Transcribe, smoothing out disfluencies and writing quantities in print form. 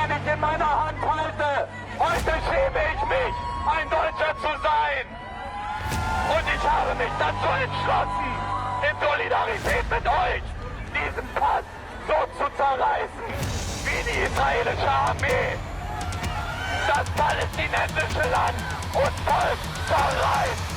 den ich in meiner Hand halte. Heute schäme ich mich, ein Deutscher zu sein. Und ich habe mich dazu entschlossen, in Solidarität mit euch, diesen Pass so zu zerreißen, wie die israelische Armee das palästinensische Land und Volk zerreißt.